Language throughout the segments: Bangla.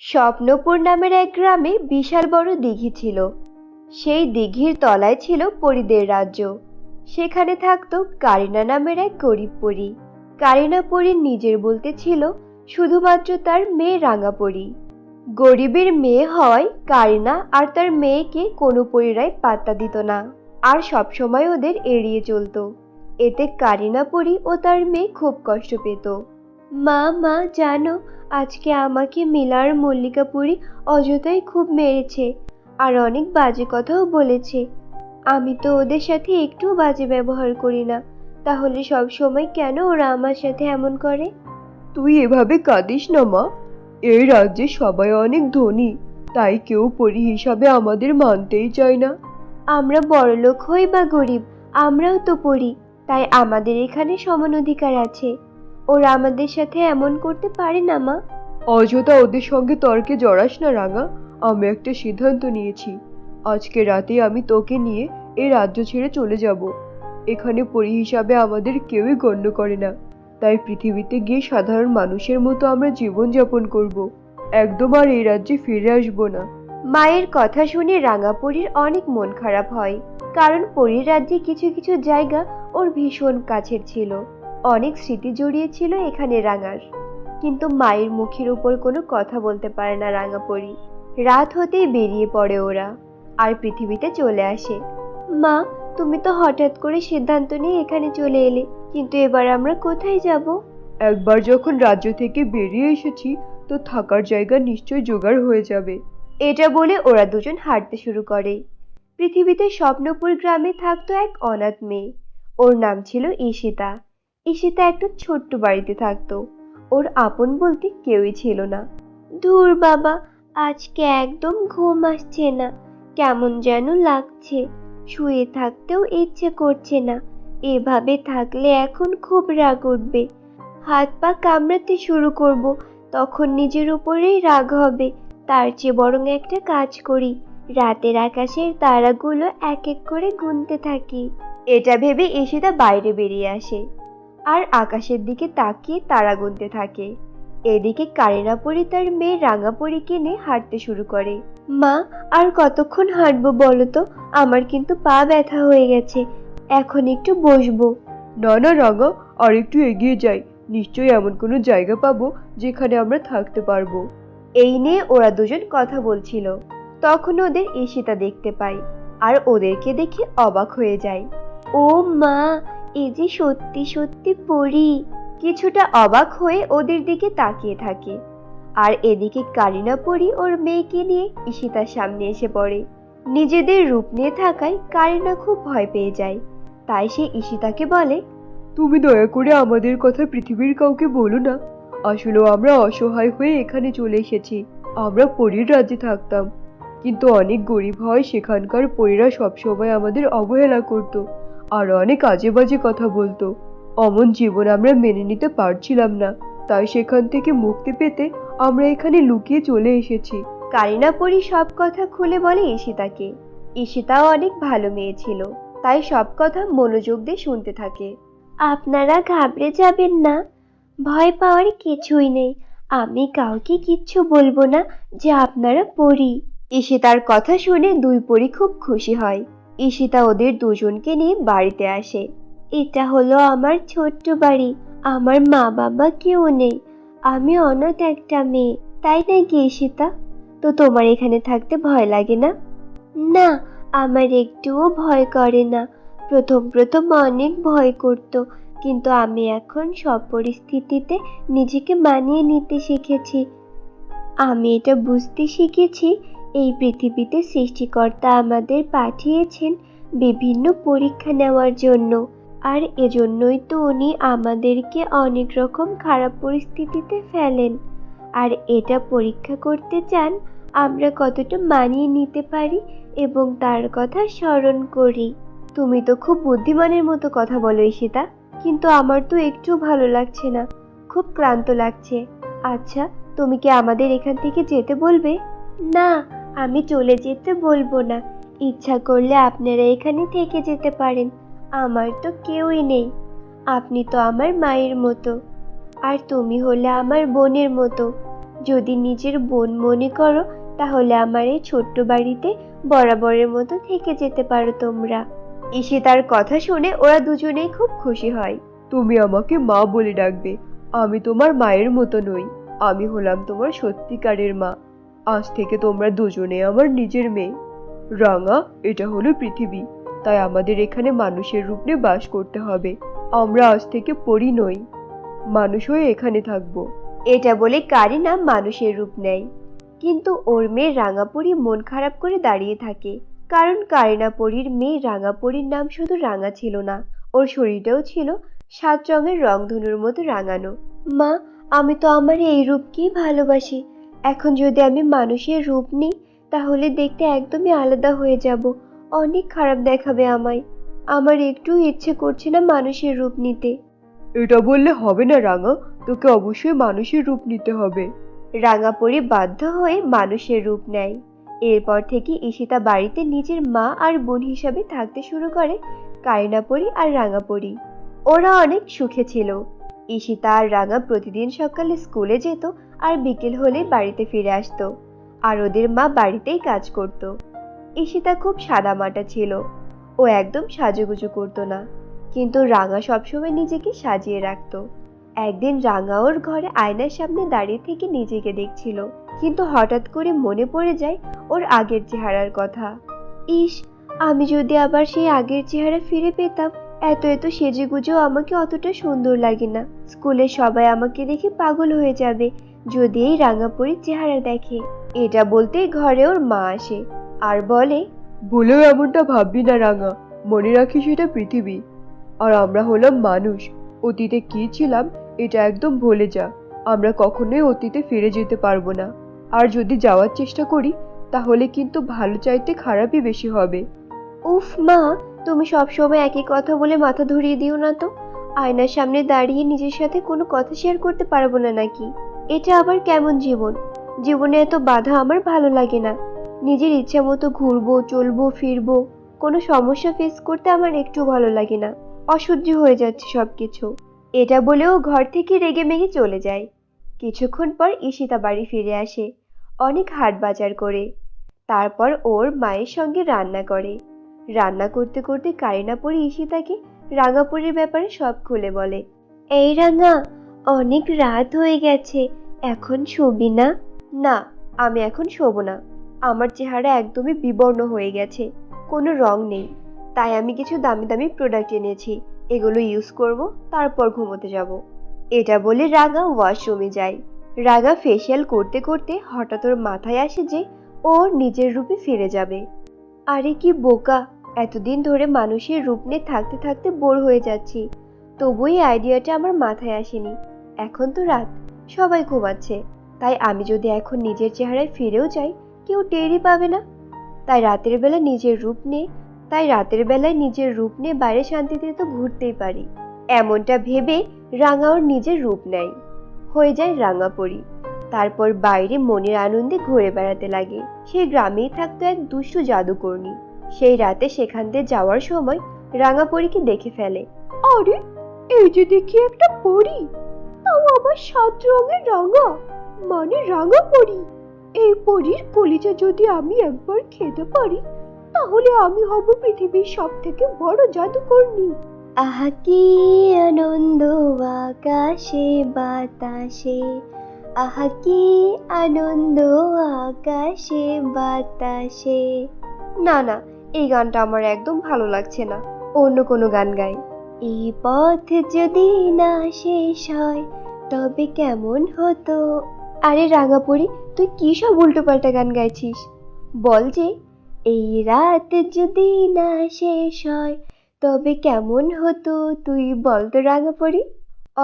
স্বপ্নপুর নামের এক গ্রামে বিশাল বড় দিঘি ছিল। সেই দিঘির তলায় ছিল পরীদের রাজ্য। সেখানে থাকতো কারিনা নামের এক গরিব পরী। কারিনা পরীর নিজের বলতে ছিল শুধুমাত্র তার মেয়ে রাঙা পরী। গরিবের মেয়ে হওয়ায় কারিনা আর তার মেয়েকে কোনো পরীরাই পাত্তা দিত না, আর সবসময় ওদের এড়িয়ে চলতো। এতে কারিনা পরী ও তার মেয়ে খুব কষ্ট পেত। মা মা জানো, আজকে আমাকে মিলা আর মল্লিকা পরী অযথাই খুব মেরেছে, আর অনেক বাজে কথাও বলেছে। আমি তো ওদের সাথে একটু বাজে ব্যবহার করি না, তাহলে সব সময় কেন ওরা আমার সাথে এমন করে? তুই এভাবে কাঁদিস না মা। এই রাজ্যে সবাই অনেক ধনী, তাই কেউ পরী হিসাবে আমাদের মানতেই চায় না। আমরা বড়লোক হই বা গরিব, আমরাও তো পড়ি, তাই আমাদের এখানে সমান অধিকার আছে। ওরা আমাদের সাথে এমন করতে পারে না মা। অযথা ওদের সঙ্গে তর্কে জড়াস না রাঙা। আমি একটা সিদ্ধান্ত নিয়েছি। আজকে রাতে আমি তোকে নিয়ে এই রাজ্য ছেড়ে চলে যাব। এখানে পরী হিসাবে আমাদের কেউই গণ্য করে না, তাই পৃথিবীতে গিয়ে সাধারণ মানুষের মতো আমরা জীবনযাপন করব। একদম আর এই রাজ্যে ফিরে আসবো না। মায়ের কথা শুনে রাঙা পরীর অনেক মন খারাপ হয়, কারণ পরীর রাজ্যে কিছু কিছু জায়গা ওর ভীষণ কাছের ছিল। অনেক স্মৃতি জড়িয়ে ছিল এখানে রাঙার। কিন্তু মায়ের মুখের উপর কোনো কথা বলতে পারে না রাঙা পরী। রাত হতেই বেরিয়ে পড়ে ওরা, আর পৃথিবীতে চলে আসে। মা, তুমি তো হঠাৎ করে সিদ্ধান্ত নিয়ে এখানে চলে এলে, কিন্তু এবার আমরা কোথায় যাব? একবার যখন রাজ্য থেকে বেরিয়ে এসেছি, তো থাকার জায়গা নিশ্চয় জোগাড় হয়ে যাবে। এটা বলে ওরা দুজন হাঁটতে শুরু করে। পৃথিবীতে স্বপ্নপুর গ্রামে থাকতো এক অনাথ মেয়ে। ওর নাম ছিল ঈশিতা। ঈশিতা একটা ছোট্ট বাড়িতে থাকতো। ওর আপন বলতে কেউই ছিল না। ধুর বাবা, আজকে একদম ঘুম আসছে না, কেমন যেন লাগছে, শুয়ে থাকতেও ইচ্ছে করছে না। এভাবে থাকলে এখন খুব রাগ উঠবে, হাত পা কামড়াতে শুরু করব, তখন নিজের উপরেই রাগ হবে। তার চেয়ে বরং একটা কাজ করি, রাতের আকাশের তারাগুলো এক এক করে গুনতে থাকি। এটা ভেবে ঈশিতা বাইরে বেরিয়ে আসে, আর আকাশের দিকে তাকিয়ে তারা গুনতে থাকে। এদিকে কারিনা পরী তার মেয়ে রাঙা পরীকে নিয়ে হাঁটতে শুরু করে। মা, আর কতক্ষণ হাঁটবো বলো তো? আমার কিন্তু পা ব্যথা হয়ে গেছে, এখন একটু বসবো। না না রাঙা, আর একটু এগিয়ে যাই, নিশ্চয়ই এমন কোনো জায়গা পাবো যেখানে আমরা থাকতে পারবো। এই নিয়ে ওরা দুজন কথা বলছিল, তখন ওদের ঈশিতা দেখতে পায়, আর ওদেরকে দেখে অবাক হয়ে যায়। ও মা, এ যে সত্যি সত্যি পরী! কিছুটা অবাক হয়ে ওদের দিকে তাকিয়ে থাকে। আর এদিকে কারিনা পরী ওর মেয়েকে নিয়ে ঈশিতার সামনে এসে পড়ে। নিজেদের রূপ নিয়ে থাকায় কারিনা খুব ভয় পেয়ে যায়, তাই সে ঈশিতাকে বলে, তুমি দয়া করে আমাদের কথা পৃথিবীর কাউকে বলো না। আসলে আমরা অসহায় হয়ে এখানে চলে এসেছি। আমরা পরীর রাজ্যে থাকতাম, কিন্তু অনেক গরিব হয় সেখানকার পরীরা সবসময় আমাদের অবহেলা করত, আর অনেক আজে বাজে কথা বলতো। অমন জীবন আমরা মেনে নিতে পারছিলাম না, তাই সেখান থেকে মুক্তি পেতে আমরা এখানে লুকিয়ে চলে এসেছি। কারিনা পরী সব কথা খুলে বলে ঈশিতাকে। ঈশিতাও অনেক ভালো মেয়ে ছিল, তাই সব কথা মনোযোগ দিয়ে শুনতে থাকে। আপনারা ঘাবড়ে যাবেন না, ভয় পাওয়ার কিছুই নেই। আমি কাউকে কিচ্ছু বলবো না যে আপনারা পরী। ঈশিতার কথা শুনে দুই পরী খুব খুশি হয়। ঈশিতা ওদের দুজনকে নিয়ে বাড়িতে আসে। এটা হলো আমার ছোট্ট বাড়ি, আমার মা বাবা কেউ নেই, আমি অনাথ একটা মেয়ে, তাই নাকি ঈশিতা? তো তোমার এখানে থাকতে ভয় লাগে না? না, আমার একটুও ভয় করে না। প্রথম প্রথম অনেক ভয় করতো, কিন্তু আমি এখন সব পরিস্থিতিতে নিজেকে মানিয়ে নিতে শিখেছি। আমি এটা বুঝতে শিখেছি, এই পৃথিবীতে সৃষ্টিকর্তা আমাদের পাঠিয়েছেন বিভিন্ন পরীক্ষা নেওয়ার জন্য, আর এজন্যই তো উনি আমাদেরকে অনেক রকম খারাপ পরিস্থিতিতে ফেলেন, আর এটা পরীক্ষা করতে চান আমরা কতটা মানিয়ে নিতে পারি এবং তার কথা স্মরণ করি। তুমি তো খুব বুদ্ধিমানের মতো কথা বলো ঈশিতা, কিন্তু আমার তো একটু ভালো লাগছে না, খুব ক্লান্ত লাগছে। আচ্ছা, তুমি কি আমাদের এখান থেকে যেতে বলবে? না, আমি চলে যেতে বলবো না। ইচ্ছা করলে আপনারা এখানে থেকে যেতে পারেন, আমার তো কেউই নেই। আপনি তো আমার মায়ের মতো, আর তুমি হলে আমার বোনের মতো। যদি নিজের বোন মনে করো তাহলে আমার এই ছোট্ট বাড়িতে বরাবরের মতো থেকে যেতে পারো তোমরা। ঈশিতার কথা শুনে ওরা দুজনেই খুব খুশি হয়। তুমি আমাকে মা বলে ডাকবে। আমি তোমার মায়ের মতো নই, আমি হলাম তোমার সত্যিকারের মা। আজ থেকে তোমরা দুজনে আমার নিজের মেয়ে। রাঙা, এটা হলো পৃথিবী, তাই আমাদের এখানে মানুষের রূপ নিয়ে বাস করতে হবে। আমরা আজ থেকে পরী নই, মানুষ হয়ে এখানে থাকবো। এটা বলে কারিনা মানুষের রূপ নেয়, কিন্তু ওর মেয়ে রাঙাপরি মন খারাপ করে দাঁড়িয়ে থাকে। কারণ কারিনা পরীর মেয়ে রাঙাপরির নাম শুধু রাঙা ছিল না, ওর শরীরটাও ছিল 7 রঙের রংধনুর মতো রাঙানো। মা, আমি তো আমার এই রূপকেই ভালোবাসি। এখন যদি আমি মানুষের রূপ নিই তাহলে দেখতে একদমই আলাদা হয়ে যাব, অনেক খারাপ দেখাবে আমায়। আমার একটু ইচ্ছে করছে না মানুষের রূপ নিতে। এটা বললে হবে না রাঙা, তোকে অবশ্যই মানুষের রূপ নিতে হবে। রাঙাপরি বাধ্য হয়ে মানুষের রূপ নেয়। এরপর থেকে ঈশিতা বাড়িতে নিজের মা আর বোন হিসাবে থাকতে শুরু করে কারিনাপরি আর রাঙাপরি। ওরা অনেক সুখে ছিল। ঈশিতা আর রাঙা প্রতিদিন সকালে স্কুলে যেত আর বিকেল হলে বাড়িতে ফিরে আসতো। আর ওদের মা বাড়িতেই কাজ করত। ঈশিতা খুব সাদামাটা ছিল, ও একদম সাজুগুজু করতো না, কিন্তু রাঙা সবসময় নিজেকে সাজিয়ে রাখতো। একদিন রাঙা ওর ঘরে আয়নার সামনে দাঁড়িয়ে থেকে নিজেকে দেখছিল, কিন্তু হঠাৎ করে মনে পড়ে যায় ওর আগের চেহারার কথা। ইস, আমি যদি আবার সেই আগের চেহারা ফিরে পেতাম। এত এত সেজেগুজেও আমাকে অতটা সুন্দর লাগে না। স্কুলে সবাই আমাকে দেখে পাগল হয়ে যাবে যদি এই রাঙাপরির চেহারা দেখে। এটা বলতেই ঘরে ওর মা আসে আর বলে, বলেও এমনটা ভাববি না রাঙা, মনে রাখিস এটা পৃথিবী, আর আমরা হলাম মানুষ। অতীতে কি ছিলাম এটা একদম ভুলে যা। আমরা কখনোই অতীতে ফিরে যেতে পারবো না, আর যদি যাওয়ার চেষ্টা করি তাহলে কিন্তু ভালো চাইতে খারাপই বেশি হবে। উফ মা, তুমি সবসময় একই কথা বলে মাথা ধরিয়ে দিও না তো। আয়নার সামনে দাঁড়িয়ে নিজের সাথে কোনো কথা শেয়ার করতে পারবো না নাকি? এটা আবার কেমন জীবন? জীবনে এত বাধা আমার ভালো লাগে না। নিজের ইচ্ছা মতো ঘুরবো, চলবো, ফিরবো, কোনো সমস্যা ফেস করতে আমার একটু ভালো লাগে না। অসহ্য হয়ে যাচ্ছে সবকিছু। এটা বলেও ঘর থেকে রেগে মেগে চলে যায়। কিছুক্ষণ পর ঈশিতা বাড়ি ফিরে আসে, অনেক হাট বাজার করে। তারপর ওর মায়ের সঙ্গে রান্না করে। রান্না করতে করতে কারিনাপরি ঈশিতাকে রাঙাপরির ব্যাপারে সব খুলে বলে। এই রাঙা, অনেক রাত হয়ে গেছে, এখন শোবি না? না, আমি এখন শোবো না। আমার চেহারা একদমই বিবর্ণ হয়ে গেছে, কোনো রং নেই। তাই আমি কিছু দামি দামি প্রোডাক্ট এনেছি, এগুলো ইউজ করব, তারপর ঘুমোতে যাব। এটা বলে রাগা ওয়াশরুমে যায়। রাগা ফেসিয়াল করতে করতে হঠাৎ ওর মাথায় আসে যে ওর নিজের রূপে ফিরে যাবে। আরে কি বোকা, এতদিন ধরে মানুষের রূপ নিয়ে থাকতে থাকতে বোর হয়ে যাচ্ছি, তবুই আইডিয়াটা আমার মাথায় আসেনি। এখন তো রাত, সবাই ঘুমাচ্ছে, তাই আমি যদি এখন নিজের চেহারায় ফিরেও যাই কেউ টেরই পাবে না। তাই রাতের বেলায় নিজের রূপ নিয়ে বাইরে শান্তিতে তো ঘুরতেই পারি। এমনটা ভেবে রাঙা ওর নিজের রূপ নেয়, হয়ে যায় রাঙাপরি। তারপর বাইরে মনের আনন্দে ঘুরে বেড়াতে লাগে। সে গ্রামেই থাকতো এক দুষ্টু জাদুকর্ণী। সেই রাতে সেখান দিয়ে যাওয়ার সময় রাঙাপরিকে দেখে ফেলে। আরে, এই যে দেখি একটা পরী, তাও আবার 7 রঙের রাঙা, মানে রাঙা পরী। এই পরীর কলিজা যদি আমি একবার খেতে পারি তাহলে আমি হব পৃথিবীর সব থেকে বড় জাদুকর্ণী। আহা কি আনন্দ আকাশে বাতাসে, আহা কি আনন্দ আকাশে বাতাসে। না না, এই গানটা আমার একদম ভালো লাগছে না, অন্য কোনো গান গাই। এই পথ যদি না শেষ হয় তবে কেমন হতো। আরে রাঙাপরি, তুই কি সব উল্টোপাল্টা গান গাইছিস? বল যে, এই রাত যদি না শেষ হয় তবে কেমন হতো, তুই বল তো রাঙাপরি।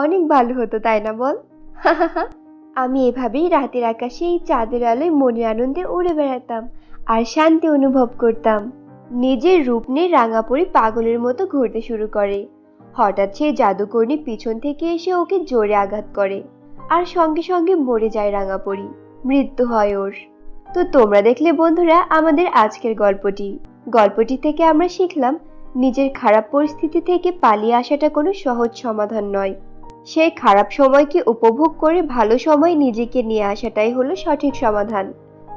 অনেক ভালো হতো, তাই না বল? আমি এভাবেই রাতের আকাশে এই চাঁদের আলোয় মনের আনন্দে উড়ে বেড়াতাম আর শান্তি অনুভব করতাম। নিজের রূপ নিয়ে রাঙাপরি পাগলের মতো ঘুরতে শুরু করে। হঠাৎ সে জাদুকর্ণী পিছন থেকে এসে ওকে জোরে আঘাত করে আর সঙ্গে সঙ্গে মরে যায় রাঙাপরি, মৃত্যু হয় ওর। তো তোমরা দেখলে বন্ধুরা আমাদের আজকের গল্পটি থেকে আমরা শিখলাম নিজের খারাপ পরিস্থিতি থেকে পালিয়ে আসাটা কোনো সহজ সমাধান নয়। সেই খারাপ সময়কে উপভোগ করে ভালো সময় নিজেকে নিয়ে আসাটাই হলো সঠিক সমাধান।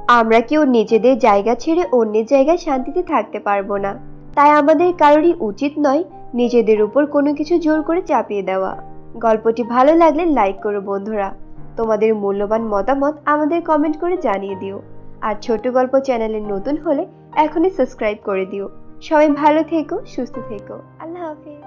আমরা কেউ নিজেদের জায়গা ছেড়ে অন্যের জায়গায় শান্তিতে থাকতে পারবো না, তাই আমাদের কারোরই উচিত নয় নিজেদের উপর কোনো কিছু জোর করে চাপিয়ে দেওয়া। গল্পটি ভালো লাগলে লাইক করো বন্ধুরা, তোমাদের মূল্যবান মতামত আমাদের কমেন্ট করে জানিয়ে দিও। আর ছোট গল্প চ্যানেলে নতুন হলে এখনই সাবস্ক্রাইব করে দিও। সবাই ভালো থেকো, সুস্থ থেকো। আল্লাহ হাফেজ।